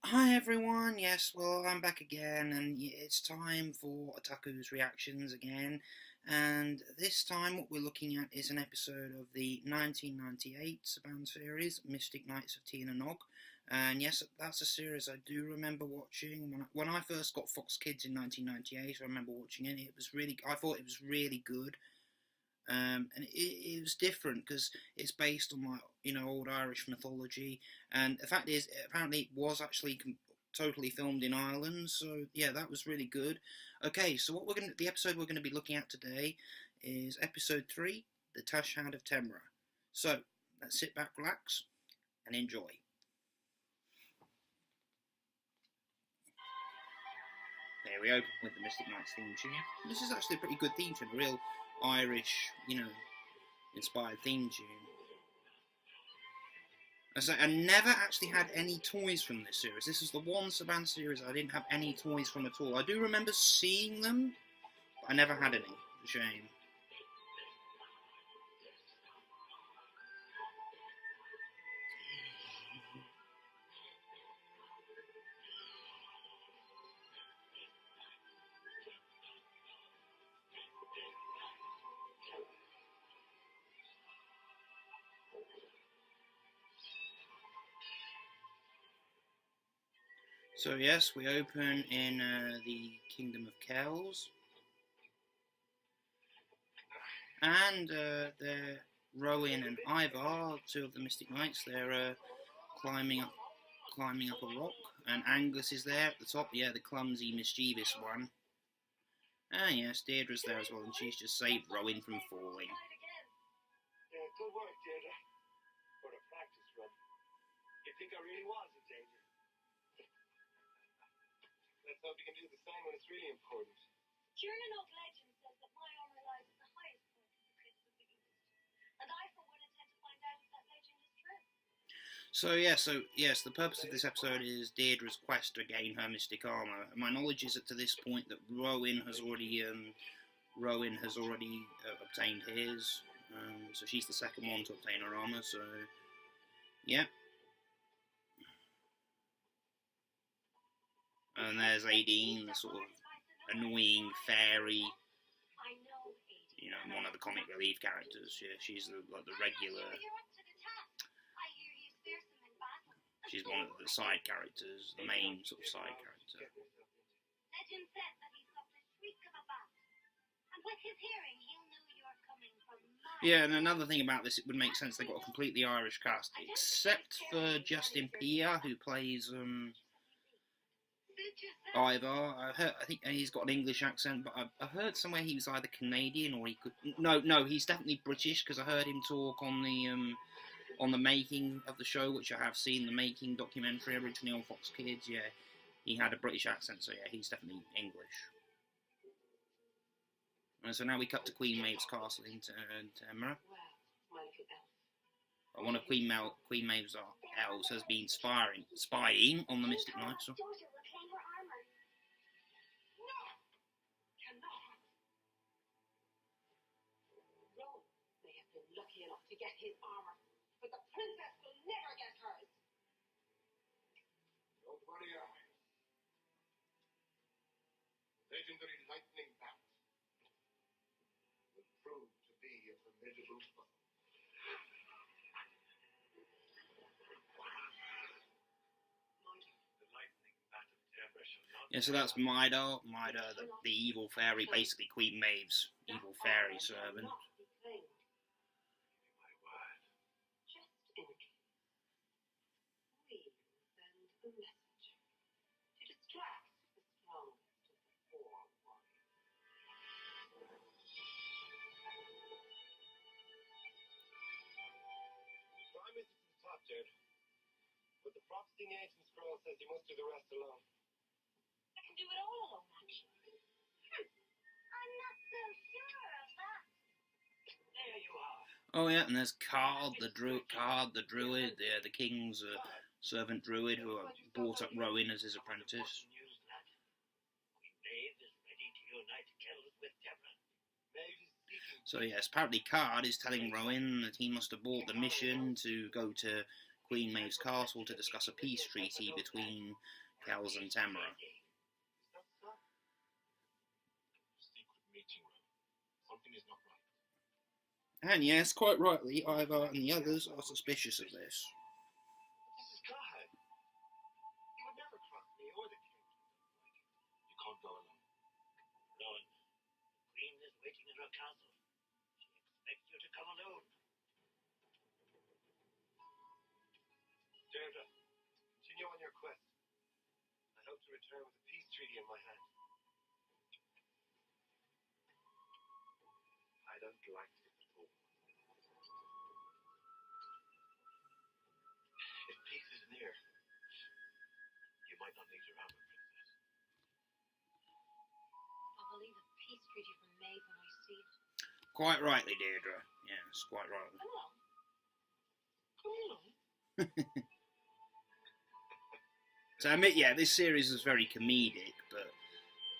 Hi everyone, yes, well I'm back again and it's time for Ataku's Reactions again, and this time what we're looking at is an episode of the 1998 Saban series, Mystic Knights of Tina Nog. And yes, that's a series I do remember watching. When I first got Fox Kids in 1998, I remember watching it. I thought it was really good. And it was different because it's based on like old Irish mythology, and the fact is apparently it was actually totally filmed in Ireland. So yeah, that was really good. Okay, so the episode we're gonna be looking at today is episode 3, the Tash Hound of Temra. So let's sit back, relax, and enjoy. There we open with the Mystic Knights theme tune. This is actually a pretty good theme tune, a real Irish, inspired theme tune. I never actually had any toys from this series. This is the one Saban series I didn't have any toys from at all. I do remember seeing them, but I never had any. Shame. So yes, we open in the Kingdom of Kells, and they're Rowan and Ivar, two of the Mystic Knights. They're climbing up, a rock, and Angus is there at the top. Yeah, the clumsy, mischievous one. Ah yes, Deirdre's there as well, and she's just saved Rowan from falling. Yeah, good work, Deirdre. For the practice run. You think I really was in danger? Let's hope you can do the same when it's really important. Kieran Oak legend says that my armor lies at the highest point of the cliffs of the East, and I, for one, intend to find out if that legend is true. So yes, the purpose of this episode is Deirdre's quest to gain her mystic armor. My knowledge is that to this point that Rowan has already obtained his. So she's the second one to obtain her armor. So yeah. And there's Aideen, the sort of annoying fairy, one of the comic relief characters. Yeah, she's the regular. She's one of the side characters, the main sort of side character. Legend says that he suffered a shriek of a bat, and with his hearing, he'll know you're coming from miles. Yeah, and another thing about this, it would make sense they got a completely Irish cast, except for Justin Pia, who plays Ivar. I think he's got an English accent, but I heard somewhere he was either Canadian or he could. No, he's definitely British because I heard him talk on the making of the show, which I have seen, the making documentary originally on Fox Kids. Yeah, he had a British accent, so yeah, he's definitely English. And so now we cut to Queen Maeve's castle in Temra. One of Queen Maeve's elves has been spying on the Mystic Knights. So. Lucky enough to get his armor, but the princess will never get hers. Don't worry, Your Highness. Legendary lightning bat will prove to be a formidable foe. The lightning bat of Temra shall not. Yeah, so that's Mida, the evil fairy, basically Queen Maeve's evil fairy servant. But the prophecy ancient scroll says you must do the rest alone. I can do it all alone, actually. I'm not so sure of that. There you are. Oh yeah, and there's Card the druid, the king's servant druid who brought up Rowan as his apprentice. So yes, apparently Card is telling Rowan that he must abort the mission to go to Queen Maeve's castle to discuss a peace treaty between Kells and Temra. Secret meeting room. Something is not right. And yes, quite rightly, Ivar and the others are suspicious of this. This is God. He would never cross me or the king. You can't go alone. Rowan, the Queen is waiting in her castle. She expects you to come alone. Deirdre, continue on your quest. I hope to return with a peace treaty in my hand. I don't like this at all. If peace is near, you might not need your armor, princess. I'll believe a peace treaty from Maeve when I see it. Quite rightly, Deirdre. Yes, quite rightly. Come along. Come along. So I admit, yeah, this series is very comedic, but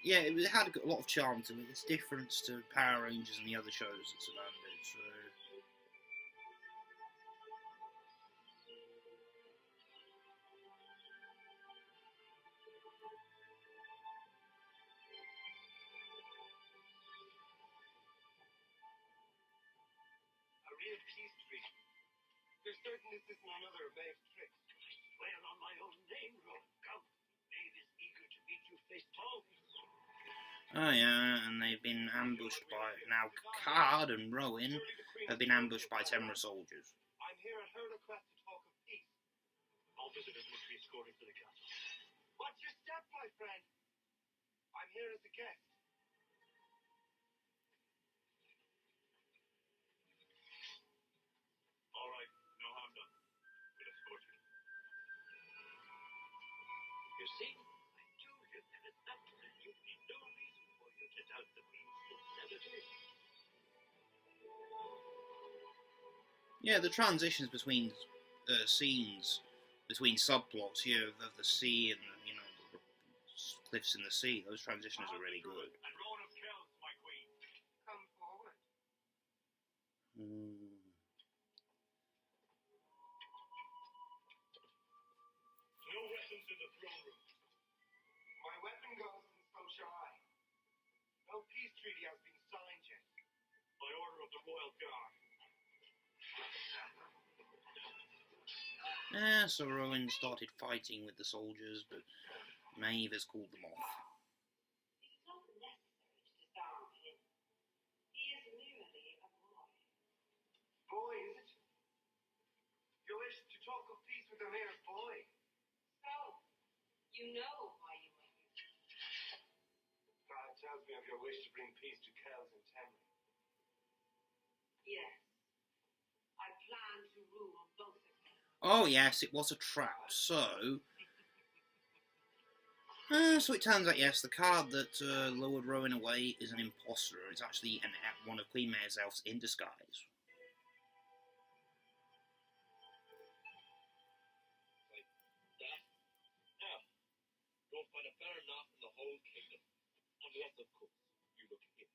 yeah, it had a lot of charm to it. It's different to Power Rangers and the other shows that surrounded. So A real peace treaty. You're certain this isn't another of Maeve's tricks? I swear on my own name, Rowan. Come. Maeve is eager to meet you face to face. oh yeah, and they've been ambushed by now. Card and Rowan Surely the Queen have been ambushed by Temra soldiers. I'm here at her request to talk of peace. All visitors must be escorted to the castle. Watch your step, my friend. I'm here as a guest. All right, no harm done. We'll escort you. You see, I told you there is absolutely no reason for you to doubt the Queen's sincerity. Yeah, the transitions between scenes, between subplots here of the sea and the cliffs in the sea. Those transitions are really good. And Rowan of Kells, my Queen. Come forward. No weapons in the throne room. My weapon goes, and so shall I. No peace treaty has been signed yet. By order of the Royal Guard. So Rowan started fighting with the soldiers, but Maeve has called them off. It is not necessary to disarm him. He is merely a boy. Boy, is it? You wish to talk of peace with a mere boy? So, you know why you are here. God tells me of your wish to bring peace to Kells and Temra. Yes. I plan to rule both of them. Oh yes, it was a trap. So it turns out, yes, the card that lured Rowan away is an imposter. It's actually one of Queen Maeve's elves in disguise. That? Now, you'll find a better knot in the whole kingdom. Unless, of course, you look at him.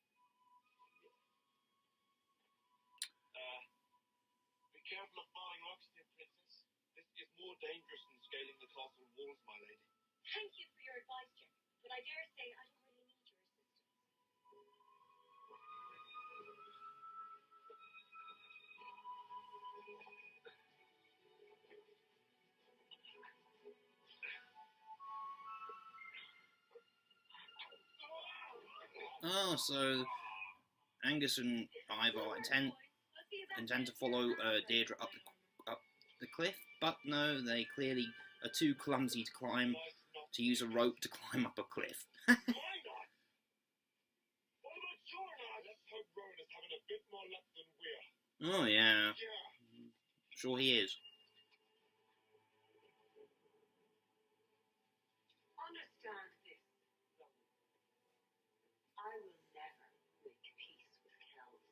Be careful of falling rocks, dear princess. This is more dangerous than scaling the castle walls, my lady. Thank you for your advice, Jack, but I dare say I don't really need your assistance. Oh, so Angus and Ivar intend to follow Deirdre up the cliff, but no, they clearly are too clumsy to use a rope to climb up a cliff. Why not? What about your now? Let's hope Rowan is having a bit more luck than we're. Oh yeah, Yeah. sure he is. Understand this, Rowan. I will never make peace with Kells.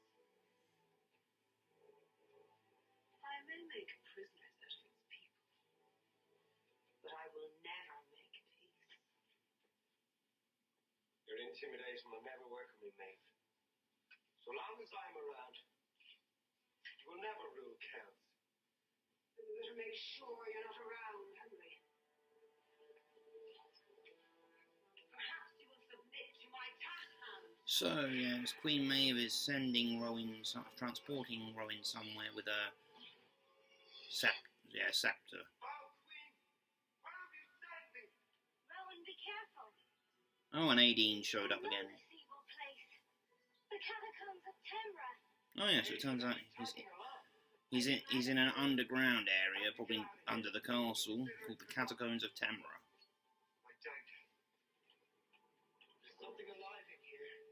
I may make prisoners out of its people, but I will never make peace. Your intimidation will never work on me, Maeve. So long as I'm around, you will never rule Kells. We better make sure you're not around, hadn't we? Perhaps you will submit to my Tash Hound. So, yes, Queen Maeve is sending Rowan, transporting Rowan somewhere with a scepter. Oh, Queen, where have you sent me? Rowan, be careful. Oh, and Aideen showed up again. This evil place. The Catacombs of Temra. Oh, yes, it turns out he's in an underground area, probably under the castle, called the Catacombs of Temra. I don't. There's something alive in here.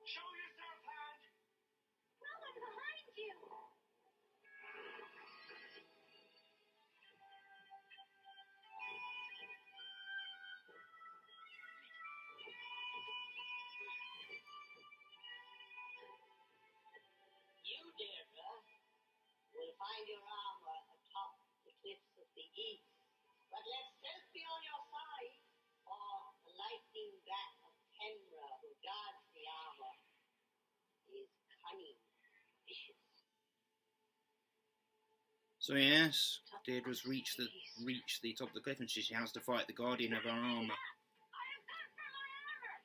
Show yourself, Hound. Rowan, behind you. You, Deirdre, will find your armor atop the cliffs of the east. But let stealth be on your side, for the lightning bat of Temra who guards the armor is cunning, vicious. So yes, Deirdre's reached the top of the cliff, and she has to fight the guardian of her armor. I have come for my armor.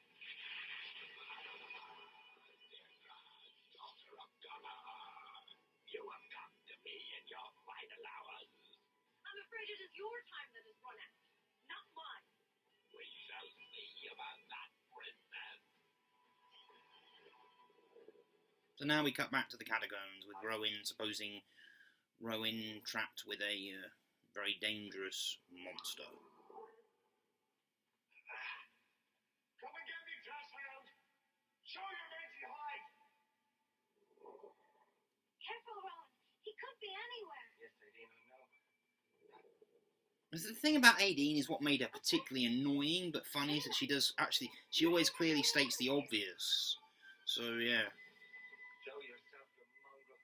You have come to me in your final hours. I'm afraid it is your time that has run out, not mine. We shall see about that, princess. So now we cut back to the catacombs with Rowan trapped with a very dangerous monster. Come and get me, Tash Hound. Show your mighty hide. Careful, Rowan. He could be anywhere. Yes, Aideen, I know. The thing about Aideen is what made her particularly annoying but funny is that she always clearly states the obvious. So yeah. Show yourself, you mongrel.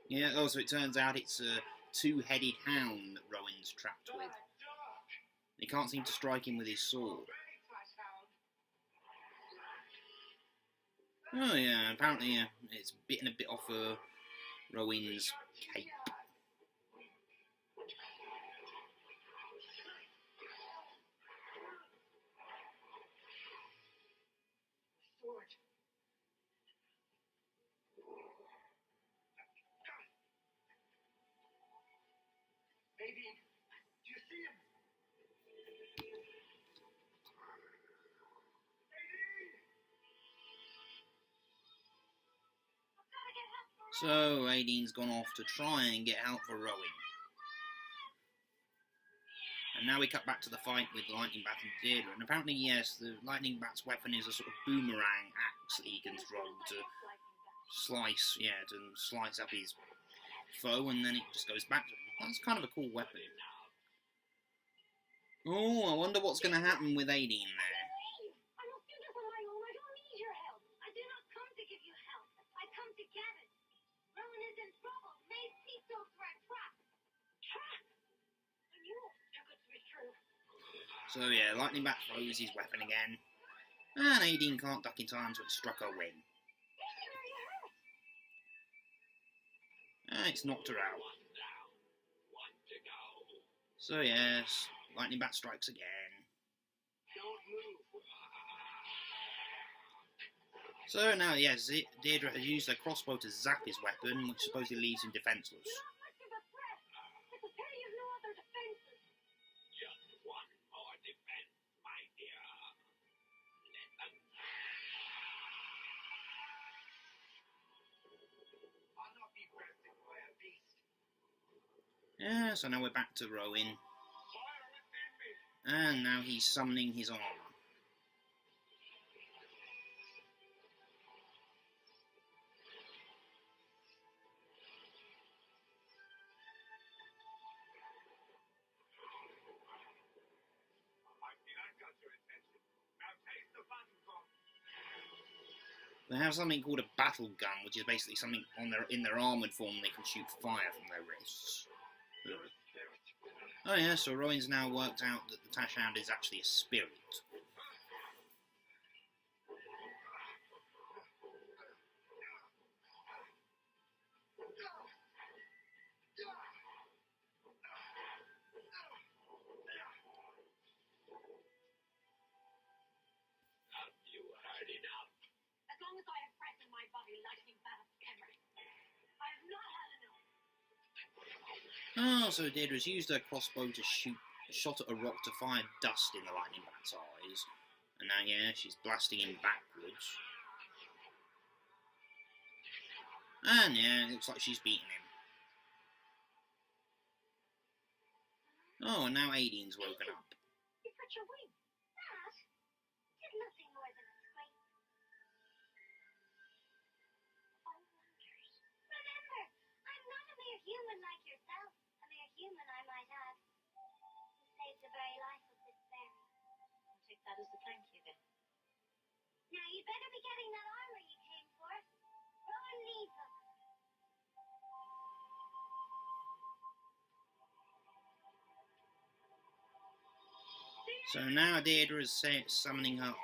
Yeah, also it turns out it's a two-headed hound that Rowan's trapped with. He can't seem to strike him with his sword. Oh yeah, apparently it's bitten a bit off Rowan's cape. Sword. Aideen, do you see him? Aideen! I've got to get help for Rowan. So Aideen's gone off to try and get help for Rowan. And now we cut back to the fight with Lightning Bat and Deirdre. And apparently, yes, the Lightning Bat's weapon is a sort of boomerang axe that he can throw to slice up his foe, and then it just goes back to him. That's kind of a cool weapon. Oh, I wonder what's going to happen with Aideen there. Leave! I must do this on my own. I don't need your help. I do not come to give you help. I come to get it. Rowan is in trouble. Maeve peeked over a trap. Trap! I knew it too good to be true. So yeah, Lightning Bat throws his weapon again. And Aideen can't duck in time, so it struck her wing. Aideen, are you hurt? And it's knocked her out. One down, one to go. So yes, Lightning Bat strikes again. Don't move. So now, yes, Deirdre has used her crossbow to zap his weapon, which supposedly leaves him defenseless. You're not much of a threat. It's a pity you've no other defenses. Just one more defense, my dear. Let them. I'll not be bested by a beast. Yeah, so now we're back to Rowan. Fire within me. And now he's summoning his armor. They have something called a battle gun, which is basically something in their armoured form. They can shoot fire from their wrists. Oh yeah, so Rowan's now worked out that the Tash Hound is actually a spirit. You heard enough. As long as I have breath in my body, lightning that of Temra. I have not had enough. Oh, so Deirdre's used her crossbow to shot at a rock to fire dust in the lightning bat's eyes. And now, yeah, she's blasting him backwards. And yeah, it looks like she's beaten him. Oh, and now Aideen's woken up. You put your wing. That is nothing more than a scrape. Oh, wonders. Remember, I'm not a mere human like yourself. A mere human, I might add. Who saved the very life of this fairy. I'll take that as a thank you then. Now, you'd better be getting that armor you came for. Rowan needs them. So now Deirdre is summoning her arm.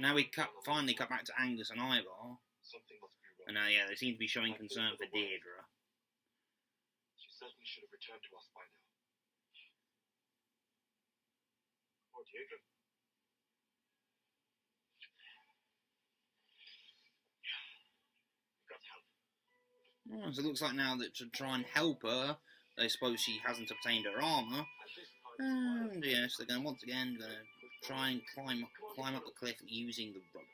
Now we finally cut back to Angus and Ivar. Something must be wrong. And now, yeah, they seem to be showing concern for Deirdre. She certainly should have returned to us by now. Poor Deirdre. We've got to help. Oh, so it looks like now that to try and help her, they suppose she hasn't obtained her armour. At this time, And yes, they're going to once again try and climb up the cliff using the rope.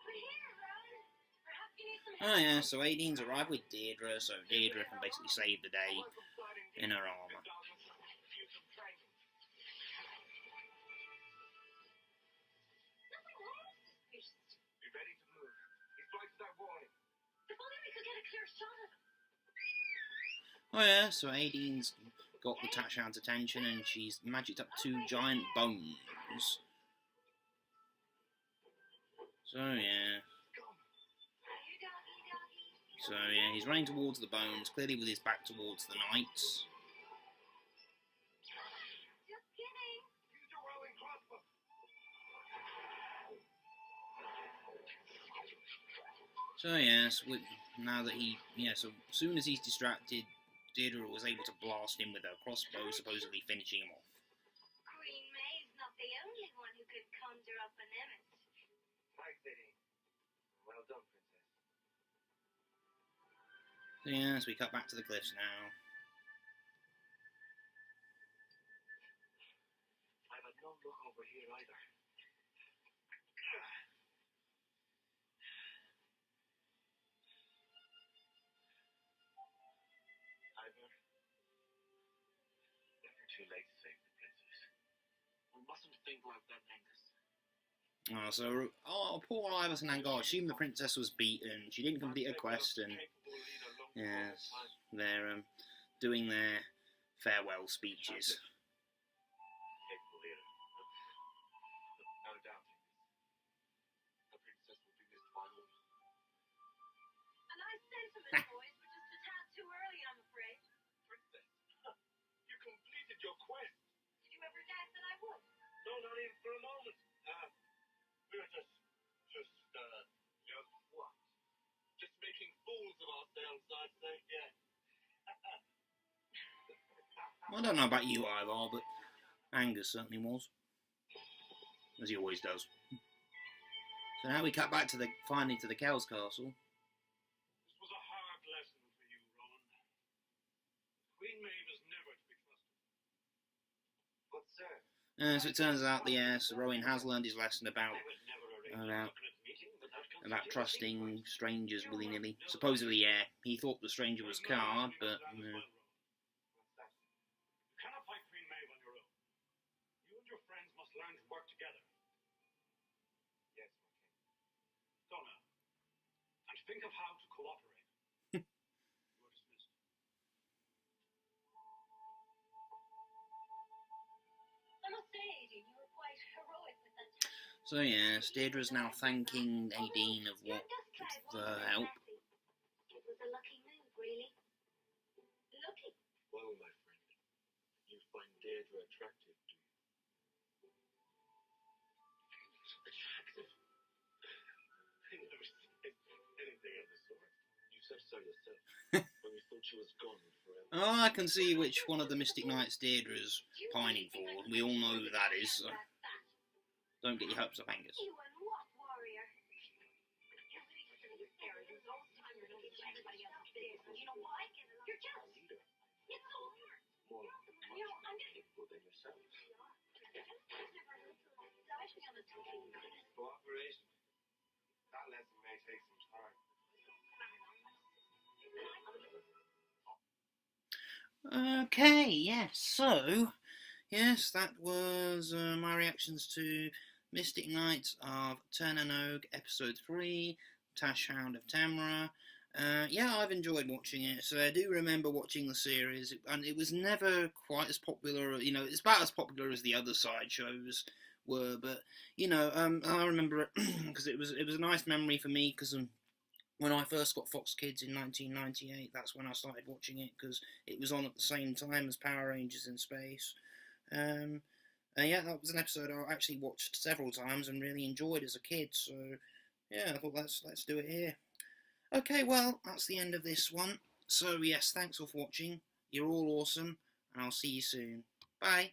We're here, Rowan. Perhaps you need some help. Oh yeah, so Aideen's arrived with Deirdre, so Deirdre can basically save the day in her armour. Nothing less suspicious. Be ready to move. He's right to that warning. If only we could get a clear shot of him. Oh yeah, so Aideen's got the Tash Hound's attention and she's magicked up 2 giant bones. So yeah. So yeah, he's running towards the bones, clearly with his back towards the knights. Just kidding. Use your whirling crossbow. So yes, now that so as soon as he's distracted, Deirdre was able to blast him with her crossbow, supposedly finishing him off. Queen May's not the only one who could conjure up an image. Nice, Eddie. Well done, Princess. So yes, we cut back to the cliffs now. I've had no look over here either. Ivor, never too late to save the princess. We mustn't think like that, Angus. Poor Iverson and God, assume the princess was beaten. She didn't complete her quest, and yes, they're doing their farewell speeches. Capable leader. No doubt, Angus. The princess will be missed by all. A nice sentiment, boys, but just a tad too early, I'm afraid. Princess, you completed your quest. Did you ever doubt that I would? No, not even for a moment. We were just what? Just making fools of ourselves, I'd say, yeah. I don't know about you, Ivar, but Angus certainly was, as he always does. So now we cut back to finally to the Kells Castle. This was a hard lesson for you, Rowan. Queen Maeve is never to be trusted. But, sir, So it turns out Rowan has learned his lesson about I would never arrange a cabinet meeting with that kind about trusting strangers willy-nilly. Supposedly, yeah, he thought the stranger was Card, but... You cannot fight Queen Maeve on your own. You and your friends must learn to work together. Yes, my king. Go now. And think of how to cooperate. You are dismissed. I must say, Aideen, you were quite heroic with that. So yes, Deirdre's now thanking Nadine of what for her help. It was a lucky move, really. Lucky. Well, my friend, you find Deirdre attractive, do you? Attractive? I never said anything of the sort. You said so yourself, when you thought she was gone forever. Oh, I can see which one of the Mystic Knights Deirdre's pining for. We all know who that is, so don't get your hopes up, Angus. You and what warrior? You're really scary. There's all the time you're noticing everybody else's face. And you know why? You're jealous. It's so hard. More You know, I'm just... capable than yourself. I've never heard someone dash me on the talking about it. Cooperation. That lesson may take some time. Okay, yes, so, yes, that was my reactions to Mystic Knights of Ternanog Episode 3, Tash Hound of Temra. Yeah, I've enjoyed watching it. So I do remember watching the series, and it was never quite as popular, you know, it's about as popular as the other side shows were, but, you know, I remember it, because it was a nice memory for me, because when I first got Fox Kids in 1998, that's when I started watching it, because it was on at the same time as Power Rangers in Space. And yeah, that was an episode I actually watched several times and really enjoyed as a kid, so yeah, I thought let's do it here. Okay, well, that's the end of this one. So yes, thanks all for watching. You're all awesome, and I'll see you soon. Bye.